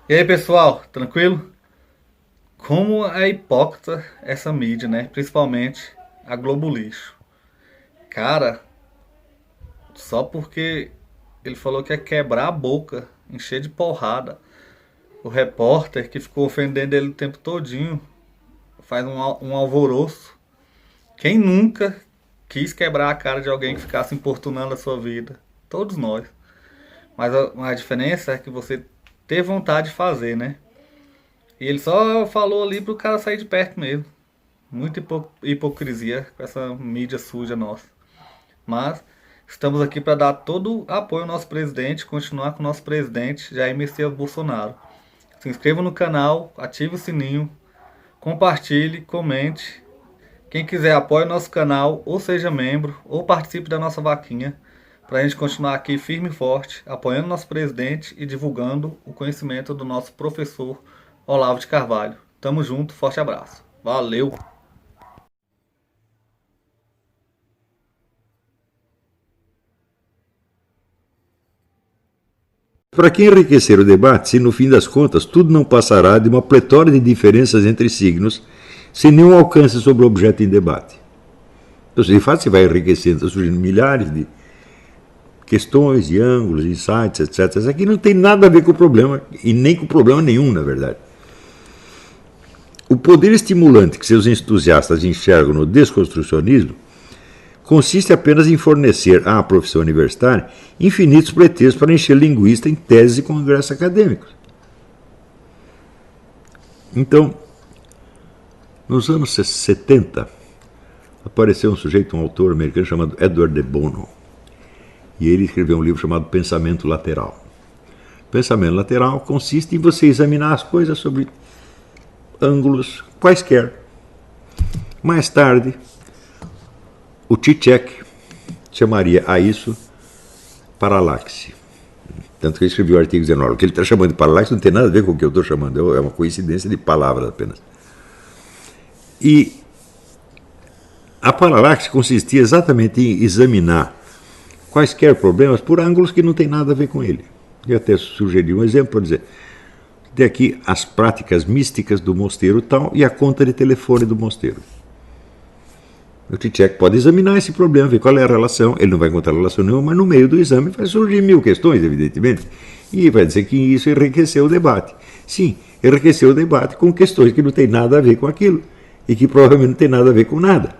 E aí, pessoal, tranquilo? Como é hipócrita essa mídia, né? Principalmente a Globo Lixo. Cara, só porque ele falou que ia quebrar a boca, encher de porrada. O repórter que ficou ofendendo ele o tempo todinho faz um alvoroço. Quem nunca quis quebrar a cara de alguém que ficasse importunando a sua vida? Todos nós. Mas a diferença é que você ter vontade de fazer, né? E ele só falou ali pro cara sair de perto mesmo. Muita hipocrisia com essa mídia suja nossa. Mas estamos aqui para dar todo o apoio ao nosso presidente, continuar com o nosso presidente Jair Messias Bolsonaro. Se inscreva no canal, ative o sininho, compartilhe, comente. Quem quiser apoie o nosso canal, ou seja membro, ou participe da nossa vaquinha, para a gente continuar aqui firme e forte, apoiando nosso presidente e divulgando o conhecimento do nosso professor Olavo de Carvalho. Tamo junto, forte abraço. Valeu! Para que enriquecer o debate se, no fim das contas, tudo não passará de uma pletora de diferenças entre signos, sem nenhum alcance sobre o objeto em debate? Então, de fato, você vai enriquecendo, surgindo milhares de questões, de ângulos, insights, etc. Isso aqui não tem nada a ver com o problema, e nem com problema nenhum, na verdade. O poder estimulante que seus entusiastas enxergam no desconstrucionismo consiste apenas em fornecer à profissão universitária infinitos pretextos para encher linguista em teses e congressos acadêmicos. Então, nos anos 70, apareceu um sujeito, um autor americano chamado Edward de Bono, e ele escreveu um livro chamado Pensamento Lateral. Pensamento lateral consiste em você examinar as coisas sobre ângulos quaisquer. Mais tarde, o Zizek chamaria a isso paralaxe. Tanto que ele escreveu o artigo 19. O que ele está chamando de paralaxe não tem nada a ver com o que eu estou chamando, é uma coincidência de palavras apenas. E a paralaxe consistia exatamente em examinar quaisquer problemas por ângulos que não tem nada a ver com ele. Eu até sugeri um exemplo, por dizer, tem aqui as práticas místicas do mosteiro tal e a conta de telefone do mosteiro. O Zizek pode examinar esse problema, ver qual é a relação. Ele não vai encontrar relação nenhuma, mas no meio do exame vai surgir mil questões, evidentemente. E vai dizer que isso enriqueceu o debate. Sim, enriqueceu o debate com questões que não tem nada a ver com aquilo. E que provavelmente não tem nada a ver com nada.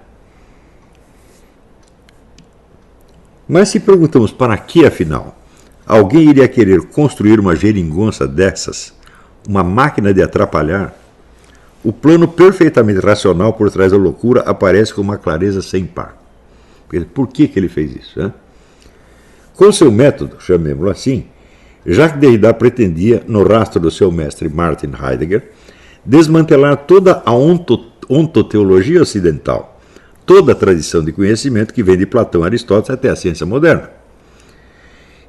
Mas se perguntamos para que, afinal, alguém iria querer construir uma geringonça dessas, uma máquina de atrapalhar, o plano perfeitamente racional por trás da loucura aparece com uma clareza sem par. Por que ele fez isso? Né? Com seu método, chamemos-lo assim, Jacques Derrida pretendia, no rastro do seu mestre Martin Heidegger, desmantelar toda a ontoteologia ocidental, toda a tradição de conhecimento que vem de Platão e Aristóteles até a ciência moderna.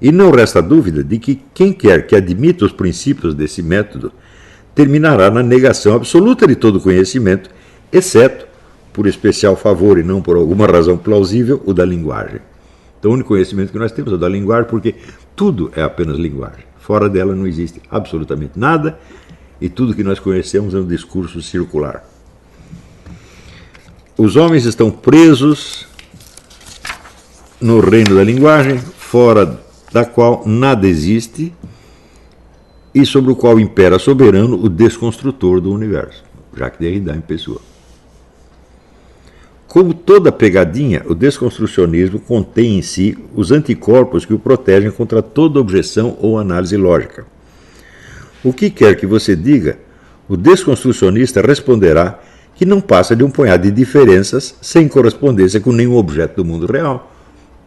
E não resta dúvida de que quem quer que admita os princípios desse método terminará na negação absoluta de todo conhecimento, exceto, por especial favor e não por alguma razão plausível, o da linguagem. Então, o único conhecimento que nós temos é o da linguagem, porque tudo é apenas linguagem. Fora dela não existe absolutamente nada, e tudo que nós conhecemos é um discurso circular. Os homens estão presos no reino da linguagem, fora da qual nada existe, e sobre o qual impera soberano o desconstrutor do universo, Jacques Derrida em pessoa. Como toda pegadinha, o desconstrucionismo contém em si os anticorpos que o protegem contra toda objeção ou análise lógica. O que quer que você diga, o desconstrucionista responderá que não passa de um punhado de diferenças sem correspondência com nenhum objeto do mundo real.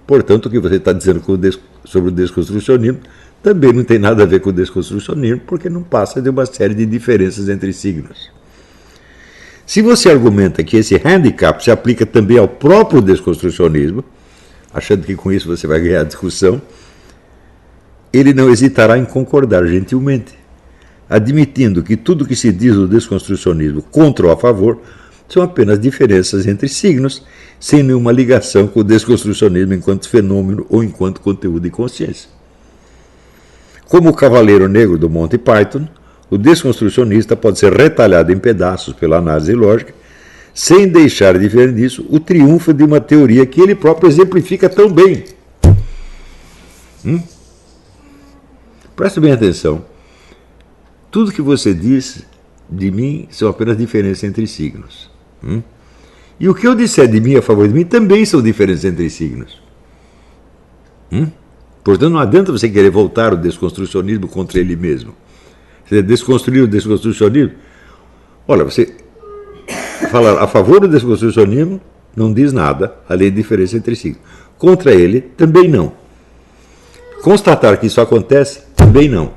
Portanto, o que você está dizendo sobre o desconstrucionismo também não tem nada a ver com o desconstrucionismo, porque não passa de uma série de diferenças entre signos. Se você argumenta que esse handicap se aplica também ao próprio desconstrucionismo, achando que com isso você vai ganhar a discussão, ele não hesitará em concordar gentilmente, admitindo que tudo que se diz do desconstrucionismo contra ou a favor são apenas diferenças entre signos, sem nenhuma ligação com o desconstrucionismo enquanto fenômeno ou enquanto conteúdo de consciência. Como o Cavaleiro Negro do Monty Python, o desconstrucionista pode ser retalhado em pedaços pela análise lógica, sem deixar de ver nisso o triunfo de uma teoria que ele próprio exemplifica tão bem. Preste bem atenção. Tudo que você diz de mim são apenas diferenças entre signos. E o que eu disser de mim a favor de mim também são diferenças entre signos. Portanto, não adianta você querer voltar o desconstrucionismo contra ele mesmo. Você desconstruir o desconstrucionismo. Olha, você falar a favor do desconstrucionismo não diz nada, além de diferença entre signos. Contra ele, também não. Constatar que isso acontece, também não.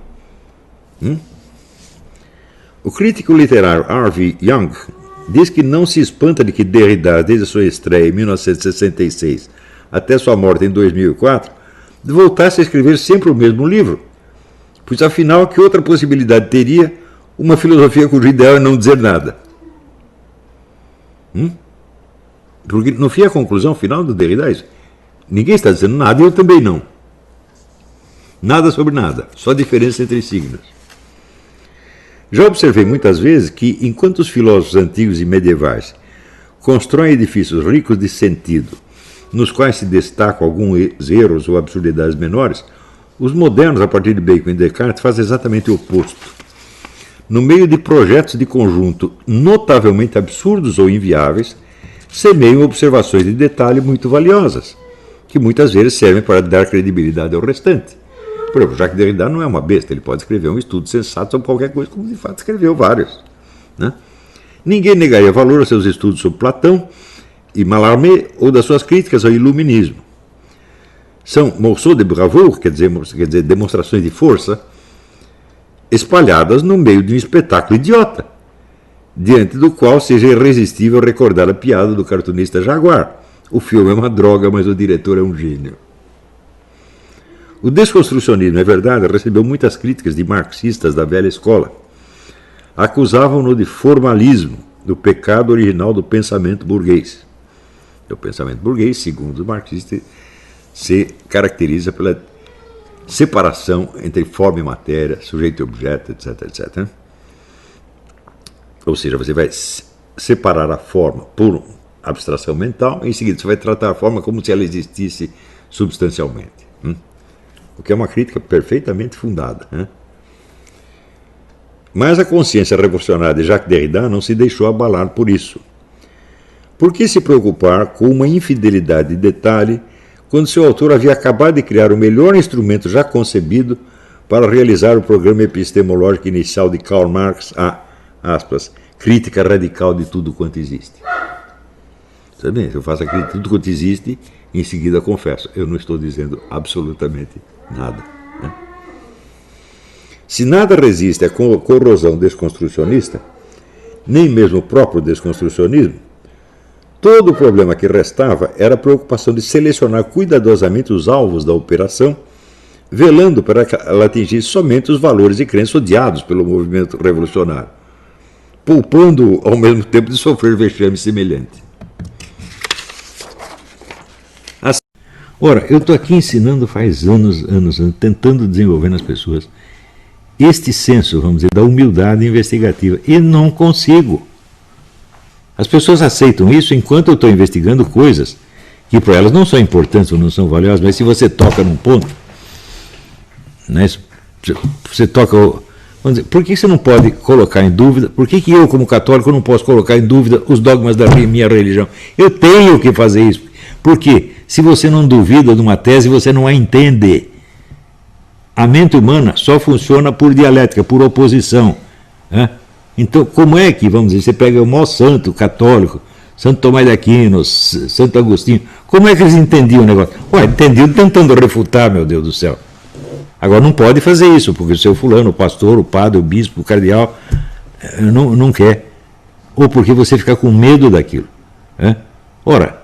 O crítico literário R.V. Young diz que não se espanta de que Derrida, desde a sua estreia em 1966 até sua morte em 2004, voltasse a escrever sempre o mesmo livro, pois afinal que outra possibilidade teria uma filosofia cujo ideal é não dizer nada? Porque no fim a conclusão final do Derrida é isso. Ninguém está dizendo nada e eu também não. Nada sobre nada, só diferença entre signos. Já observei muitas vezes que, enquanto os filósofos antigos e medievais constroem edifícios ricos de sentido, nos quais se destacam alguns erros ou absurdidades menores, os modernos, a partir de Bacon e Descartes, fazem exatamente o oposto. No meio de projetos de conjunto notavelmente absurdos ou inviáveis, semeiam observações de detalhe muito valiosas, que muitas vezes servem para dar credibilidade ao restante. Por exemplo, Jacques Derrida não é uma besta, ele pode escrever um estudo sensato sobre qualquer coisa, como de fato escreveu vários. Ninguém negaria valor aos seus estudos sobre Platão e Mallarmé ou das suas críticas ao iluminismo. São morceaux de bravoure, quer dizer, demonstrações de força, espalhadas no meio de um espetáculo idiota, diante do qual seja irresistível recordar a piada do cartunista Jaguar. O filme é uma droga, mas o diretor é um gênio. O desconstrucionismo, é verdade, recebeu muitas críticas de marxistas da velha escola. Acusavam-no de formalismo, do pecado original do pensamento burguês. O pensamento burguês, segundo os marxistas, se caracteriza pela separação entre forma e matéria, sujeito e objeto, etc, etc. Ou seja, você vai separar a forma por abstração mental, e em seguida você vai tratar a forma como se ela existisse substancialmente. O que é uma crítica perfeitamente fundada. Mas a consciência revolucionária de Jacques Derrida não se deixou abalar por isso. Por que se preocupar com uma infidelidade de detalhe quando seu autor havia acabado de criar o melhor instrumento já concebido para realizar o programa epistemológico inicial de Karl Marx, aspas, crítica radical de tudo quanto existe? Sabe, eu faço a crítica de tudo quanto existe e em seguida confesso, eu não estou dizendo absolutamente nada. Se nada resiste à corrosão desconstrucionista, nem mesmo o próprio desconstrucionismo, todo o problema que restava era a preocupação de selecionar cuidadosamente os alvos da operação, velando para que ela atingisse somente os valores e crenças odiados pelo movimento revolucionário, poupando ao mesmo tempo de sofrer vexame semelhante. Ora, eu estou aqui ensinando faz anos, tentando desenvolver nas pessoas este senso, vamos dizer, da humildade investigativa, e não consigo. As pessoas aceitam isso enquanto eu estou investigando coisas que para elas não são importantes ou não são valiosas, mas se você toca num ponto, né, você toca... Vamos dizer, por que você não pode colocar em dúvida, por que eu, como católico, não posso colocar em dúvida os dogmas da minha religião? Eu tenho que fazer isso. Por quê? Se você não duvida de uma tese, você não a entende. A mente humana só funciona por dialética, por oposição. Então, como é que, vamos dizer, você pega o maior santo católico, Santo Tomás de Aquino, Santo Agostinho, como é que eles entendiam o negócio? Ué, entendiam tentando refutar, meu Deus do céu. Agora, não pode fazer isso, porque o seu fulano, o pastor, o padre, o bispo, o cardeal, não quer. Ou porque você fica com medo daquilo. Ora,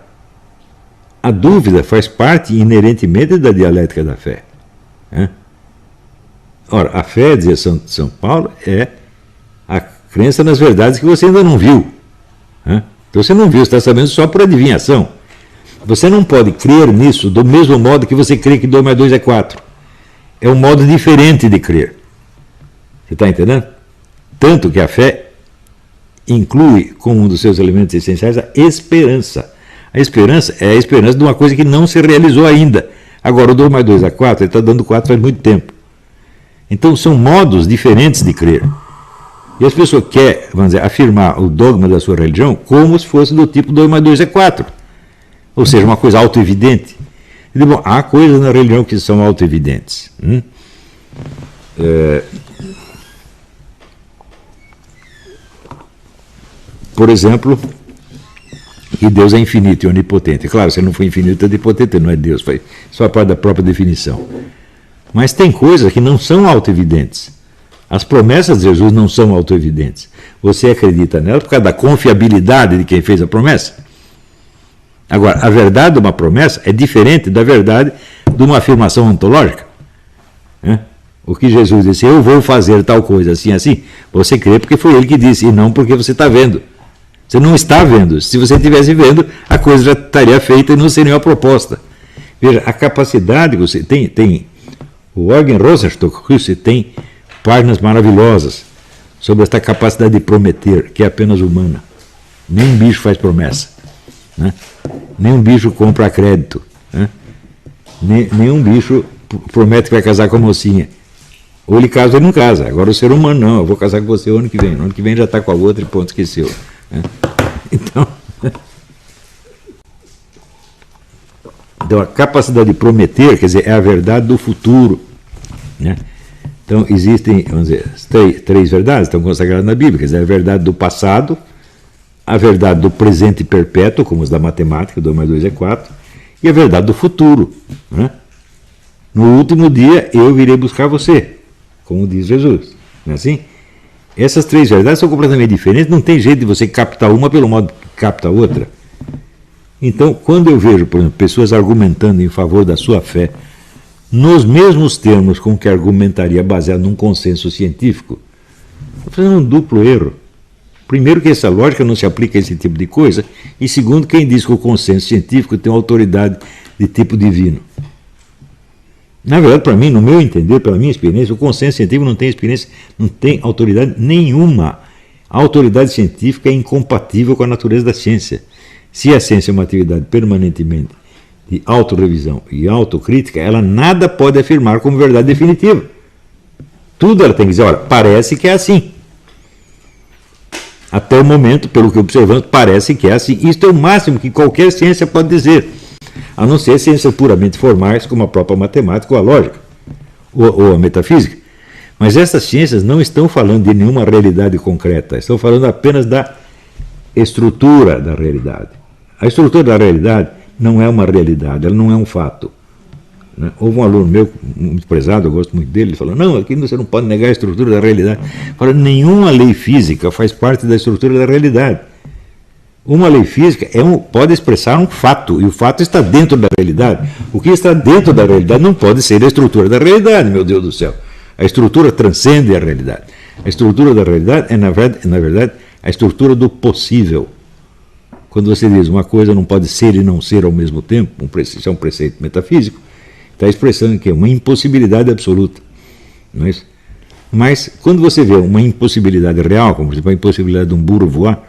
a dúvida faz parte inerentemente da dialética da fé. Ora, a fé, dizia São Paulo, é a crença nas verdades que você ainda não viu. Você não viu, você está sabendo só por adivinhação. Você não pode crer nisso do mesmo modo que você crê que 2 mais 2 é 4. É um modo diferente de crer. Você está entendendo? Tanto que a fé inclui como um dos seus elementos essenciais a esperança. A esperança é a esperança de uma coisa que não se realizou ainda. Agora, o 2 mais 2 é 4, ele está dando 4 faz muito tempo. Então, são modos diferentes de crer. E as pessoas querem, vamos dizer, afirmar o dogma da sua religião como se fosse do tipo 2 mais 2 é 4. Ou seja, uma coisa autoevidente. Bom, há coisas na religião que são autoevidentes. Por exemplo, que Deus é infinito e onipotente. Claro, se ele não for infinito e onipotente, ele não é Deus, faz só parte da própria definição. Mas tem coisas que não são autoevidentes. As promessas de Jesus não são autoevidentes. Você acredita nelas por causa da confiabilidade de quem fez a promessa. Agora, a verdade de uma promessa é diferente da verdade de uma afirmação ontológica. O que Jesus disse, eu vou fazer tal coisa assim, assim, você crê porque foi ele que disse, e não porque você está vendo. Você não está vendo. Se você estivesse vendo, a coisa já estaria feita e não seria uma proposta. Veja, a capacidade que você tem o Eugen Rosenstock, você tem páginas maravilhosas sobre esta capacidade de prometer, que é apenas humana. Nem um bicho faz promessa. Nenhum bicho compra a crédito. Nenhum bicho promete que vai casar com a mocinha. Ou ele casa ou ele não casa. Agora o ser humano não, eu vou casar com você o ano que vem. No ano que vem já está com a outra e ponto, esqueceu. Então, a capacidade de prometer, quer dizer, é a verdade do futuro. Então existem, vamos dizer, três verdades estão consagradas na Bíblia, quer dizer, a verdade do passado, a verdade do presente perpétuo, como os da matemática, 2 mais 2 é 4, e a verdade do futuro. No último dia eu virei buscar você, como diz Jesus. Não é assim? Essas 3 verdades são completamente diferentes, não tem jeito de você captar uma pelo modo que capta a outra. Então, quando eu vejo, por exemplo, pessoas argumentando em favor da sua fé, nos mesmos termos com que argumentaria baseado num consenso científico, estou fazendo um duplo erro. Primeiro, que essa lógica não se aplica a esse tipo de coisa, e segundo, quem diz que o consenso científico tem uma autoridade de tipo divino. Na verdade, para mim, no meu entender, pela minha experiência, o consenso científico não tem experiência, não tem autoridade nenhuma. A autoridade científica é incompatível com a natureza da ciência. Se a ciência é uma atividade permanentemente de autorrevisão e autocrítica, ela nada pode afirmar como verdade definitiva. Tudo ela tem que dizer, olha, parece que é assim. Até o momento, pelo que observamos, parece que é assim. Isto é o máximo que qualquer ciência pode dizer, a não ser ciências puramente formais, como a própria matemática ou a lógica, ou a metafísica. Mas essas ciências não estão falando de nenhuma realidade concreta, estão falando apenas da estrutura da realidade. A estrutura da realidade não é uma realidade, ela não é um fato. Houve um aluno meu, muito prezado, eu gosto muito dele, ele falou, não, aqui você não pode negar a estrutura da realidade. Fala, nenhuma lei física faz parte da estrutura da realidade. Uma lei física pode expressar um fato, e o fato está dentro da realidade. O que está dentro da realidade não pode ser a estrutura da realidade, meu Deus do céu. A estrutura transcende a realidade. A estrutura da realidade é, na verdade, a estrutura do possível. Quando você diz uma coisa não pode ser e não ser ao mesmo tempo, isso é um preceito metafísico, está expressando que é uma impossibilidade absoluta. Mas quando você vê uma impossibilidade real, como por exemplo a impossibilidade de um burro voar,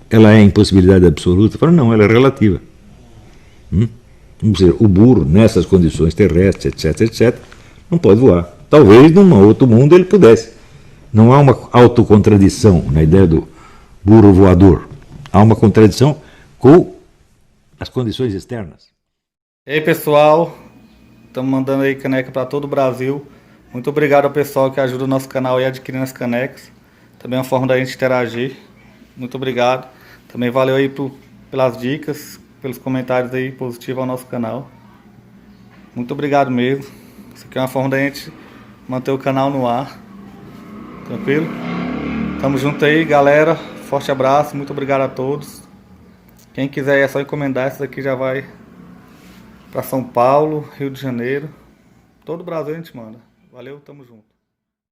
ela é impossibilidade absoluta? Fala, não, ela é relativa. Vamos dizer, o burro, nessas condições terrestres, etc., não pode voar. Talvez num outro mundo ele pudesse. Não há uma autocontradição na ideia do burro voador. Há uma contradição com as condições externas. E aí, pessoal, estamos mandando aí caneca para todo o Brasil. Muito obrigado ao pessoal que ajuda o nosso canal e adquirindo as canecas. Também é uma forma da gente interagir. Muito obrigado. Também valeu aí pelas dicas, pelos comentários aí positivos ao nosso canal. Muito obrigado mesmo. Isso aqui é uma forma da gente manter o canal no ar. Tranquilo? Tamo junto aí, galera. Forte abraço, muito obrigado a todos. Quem quiser é só encomendar, essa daqui já vai para São Paulo, Rio de Janeiro. Todo o Brasil a gente manda. Valeu, tamo junto.